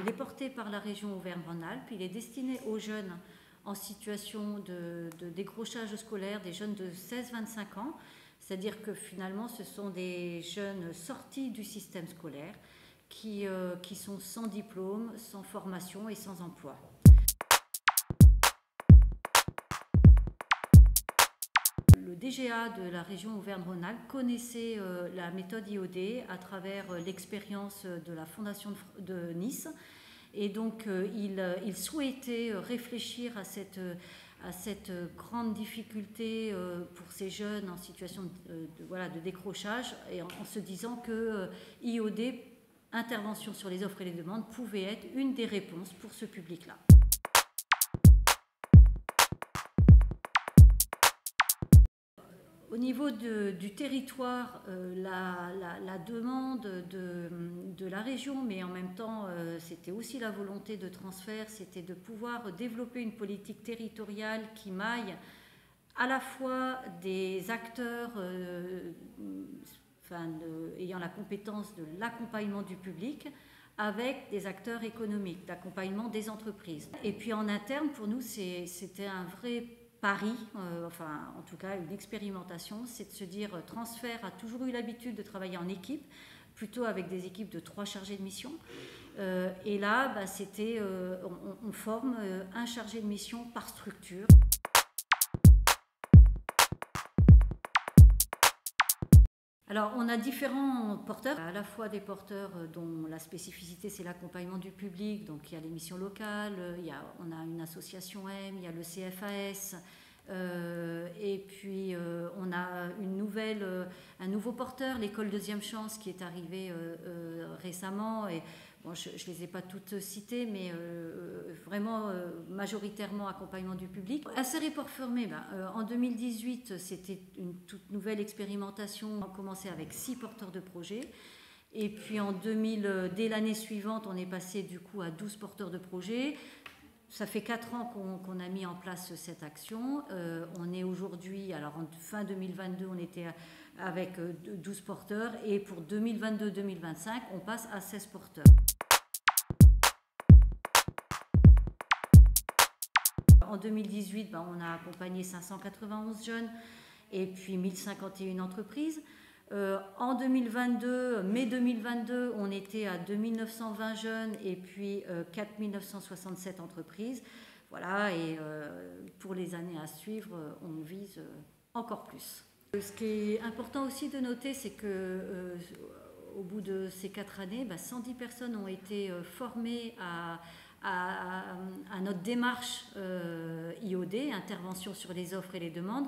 Il est porté par la région Auvergne-Rhône-Alpes. Il est destiné aux jeunes en situation de décrochage scolaire, des jeunes de 16-25 ans. C'est-à-dire que finalement, ce sont des jeunes sortis du système scolaire qui sont sans diplôme, sans formation et sans emploi. Le DGA de la région Auvergne-Rhône-Alpes connaissait la méthode IOD à travers l'expérience de la Fondation de Nice. Et donc, il souhaitait réfléchir à cette grande difficulté pour ces jeunes en situation de décrochage, et en se disant que IOD, intervention sur les offres et les demandes, pouvait être une des réponses pour ce public-là. Au niveau du territoire, la demande de la région, mais en même temps, c'était aussi la volonté de transfert, c'était de pouvoir développer une politique territoriale qui maille à la fois des acteurs ayant la compétence de l'accompagnement du public, avec des acteurs économiques, d'accompagnement des entreprises. Et puis en interne, pour nous, c'était un vrai pari, en tout cas une expérimentation, c'est de se dire transfert a toujours eu l'habitude de travailler en équipe, plutôt avec des équipes de 3 chargés de mission. Et là, on forme un chargé de mission par structure. Alors, on a différents porteurs, à la fois des porteurs dont la spécificité c'est l'accompagnement du public, donc il y a les missions locales, on a une association M, il y a le CFAS, et puis on a un nouveau porteur, l'école Deuxième Chance, qui est arrivé récemment. Et bon, je ne les ai pas toutes citées, mais vraiment majoritairement accompagnement du public. Inséré pour former, en 2018, c'était une toute nouvelle expérimentation. On a commencé avec 6 porteurs de projets. Et puis dès l'année suivante, on est passé du coup à 12 porteurs de projets. Ça fait 4 ans qu'on a mis en place cette action. On est aujourd'hui, alors en fin 2022, on était avec 12 porteurs, et pour 2022-2025, on passe à 16 porteurs. En 2018, on a accompagné 591 jeunes et puis 1051 entreprises. En 2022, mai 2022, on était à 2920 jeunes et puis 4967 entreprises. Voilà, et pour les années à suivre, on vise encore plus. Ce qui est important aussi de noter, c'est que au bout de ces 4 années, 110 personnes ont été formées à notre démarche IOD, intervention sur les offres et les demandes,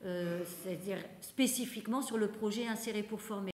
c'est-à-dire spécifiquement sur le projet Insérer pour former.